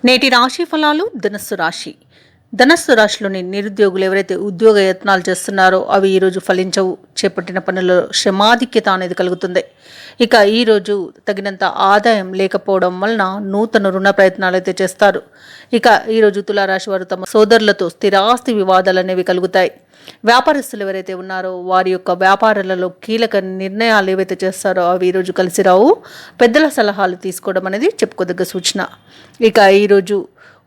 నేటి రాశి ఫలాలు ధనస్సు రాశిలోని నిరుద్యోగులు ఎవరైతే ఉద్యోగ యత్నాలు చేస్తున్నారో అవి ఈరోజు ఫలించవు. చేపట్టిన పనులలో శ్రమాధిక్యత అనేది కలుగుతుంది. ఇక ఈరోజు తగినంత ఆదాయం లేకపోవడం వలన నూతన రుణ ప్రయత్నాలు అయితే చేస్తారు. ఇక ఈరోజు తులారాశి వారు తమ సోదరులతో స్థిరాస్తి వివాదాలు అనేవి కలుగుతాయి. వ్యాపారస్తులు ఎవరైతే ఉన్నారో వారి యొక్క వ్యాపారాలలో కీలక నిర్ణయాలు ఏవైతే చేస్తారో అవి ఈరోజు కలిసి రావు. పెద్దల సలహాలు తీసుకోవడం అనేది చెప్పుకోదగ్గ సూచన. ఇక ఈరోజు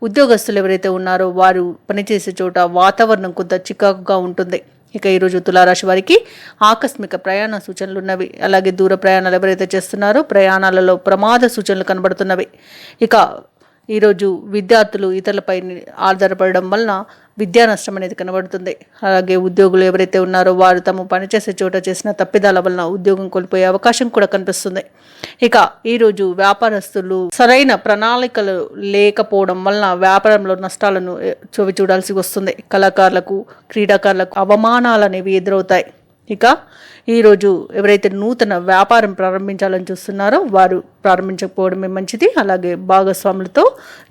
ఉద్యోగస్తులు ఎవరైతే ఉన్నారో వారు పనిచేసే చోట వాతావరణం కొంత చికాకుగా ఉంటుంది. ఇక ఈరోజు తులారాశి వారికి ఆకస్మిక ప్రయాణ సూచనలు ఉన్నవి. అలాగే దూర ప్రయాణాలు ఎవరైతే చేస్తున్నారో ప్రయాణాలలో ప్రమాద సూచనలు కనబడుతున్నవి. ఇక ఈరోజు విద్యార్థులు ఇతరులపై ఆధారపడడం వలన విద్యా నష్టం అనేది కనబడుతుంది. అలాగే ఉద్యోగులు ఎవరైతే ఉన్నారో వారు తమ పనిచేసే చోట చేసిన తప్పిదాల వలన ఉద్యోగం కోల్పోయే అవకాశం కూడా కనిపిస్తుంది. ఇక ఈరోజు వ్యాపారస్తులు సరైన ప్రణాళికలు లేకపోవడం వలన వ్యాపారంలో నష్టాలను చవి చూడాల్సి వస్తుంది. కళాకారులకు, క్రీడాకారులకు అవమానాలు అనేవి ఎదురవుతాయి. ఇక ఈరోజు ఎవరైతే నూతన వ్యాపారం ప్రారంభించాలని చూస్తున్నారో వారు ప్రారంభించకపోవడమే మంచిది. అలాగే భాగస్వాములతో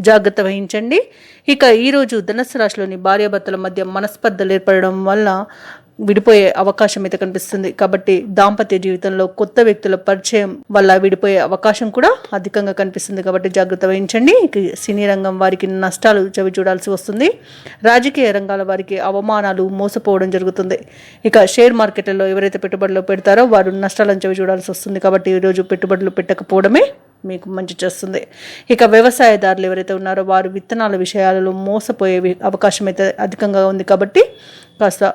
జాగ్రత్త వహించండి. ఇక ఈరోజు ధనుస్సు రాశిలోని భార్యాభర్తల మధ్య మనస్పర్ధలు ఏర్పడడం వల్ల విడిపోయే అవకాశం అయితే కనిపిస్తుంది. కాబట్టి దాంపత్య జీవితంలో కొత్త వ్యక్తుల పరిచయం వల్ల విడిపోయే అవకాశం కూడా అధికంగా కనిపిస్తుంది. కాబట్టి జాగ్రత్త వహించండి. సినీ రంగం వారికి నష్టాలు చవి చూడాల్సి వస్తుంది. రాజకీయ రంగాల వారికి అవమానాలు, మోసపోవడం జరుగుతుంది. ఇక షేర్ మార్కెట్లలో ఎవరైతే పెట్టుబడులు పెడతారో వారు నష్టాలను చవి చూడాల్సి వస్తుంది. కాబట్టి ఈరోజు పెట్టుబడులు పెట్టకపోవడమే మీకు మంచి చేస్తుంది. ఇక వ్యవసాయదారులు ఎవరైతే ఉన్నారో వారు విత్తనాల విషయాలలో మోసపోయే అవకాశం అయితే అధికంగా ఉంది. కాబట్టి కాస్త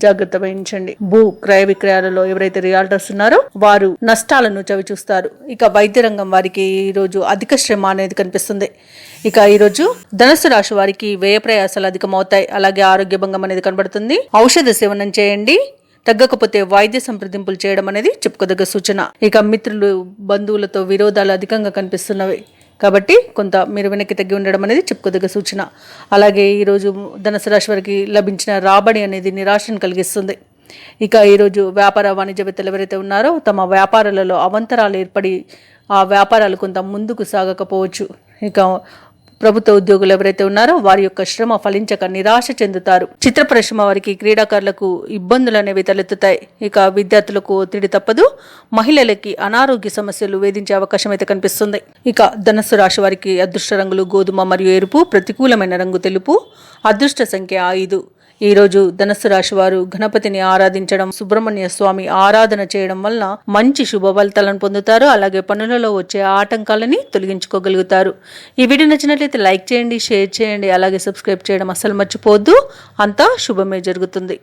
జాగ్రత్త వహించండి. భూ క్రయ విక్రయాలలో ఎవరైతే రియాల్టర్స్ ఉన్నారో వారు నష్టాలను చవి చూస్తారు. ఇక వైద్య రంగం వారికి ఈరోజు అధిక శ్రమ అనేది కనిపిస్తుంది. ఇక ఈరోజు ధనుస్సు రాశి వారికి వ్యయ ప్రయాసాలు అధికమవుతాయి. అలాగే ఆరోగ్య భంగం అనేది కనబడుతుంది. ఔషధ సేవనం చేయండి. తగ్గకపోతే వైద్య సంప్రదింపులు చేయడం అనేది చెప్పుకోదగ్గ సూచన. ఇక మిత్రులు, బంధువులతో విరోధాలు అధికంగా కనిపిస్తున్నవి. కాబట్టి కొంత మీరు వెనక్కి తగ్గి ఉండడం అనేది చెప్పుకోదగ్గ సూచన. అలాగే ఈరోజు ధనుసు రాశి వారికి లభించిన రాబడి అనేది నిరాశను కలిగిస్తుంది. ఇక ఈరోజు వ్యాపార వాణిజ్యవేత్తలు ఎవరైతే ఉన్నారో తమ వ్యాపారాలలో అవంతరాలు ఏర్పడి ఆ వ్యాపారాలు కొంత ముందుకు సాగకపోవచ్చు. ఇక ప్రభుత్వ ఉద్యోగులు ఎవరైతే ఉన్నారో వారి యొక్క శ్రమ ఫలించక నిరాశ చెందుతారు. చిత్ర పరిశ్రమ వారికి, క్రీడాకారులకు ఇబ్బందులు అనేవి తలెత్తుతాయి. ఇక విద్యార్థులకు ఒత్తిడి తప్పదు. మహిళలకి అనారోగ్య సమస్యలు వేధించే అవకాశం అయితే కనిపిస్తుంది. ఇక ధనుస్సు రాశి వారికి అదృష్ట రంగులు గోధుమ మరియు ఎరుపు, ప్రతికూలమైన రంగు తెలుపు, అదృష్ట సంఖ్య 5. ఈరోజు ధనుస్సు రాశి వారు గణపతిని ఆరాధించడం, సుబ్రహ్మణ్య స్వామి ఆరాధన చేయడం వలన మంచి శుభ ఫలితాలను పొందుతారు. అలాగే పనులలో వచ్చే ఆటంకాలని తొలగించుకోగలుగుతారు. ఈ వీడియో నచ్చినట్లయితే లైక్ చేయండి, షేర్ చేయండి, అలాగే సబ్స్క్రైబ్ చేయడం అస్సలు మర్చిపోవద్దు. అంతా శుభమే జరుగుతుంది.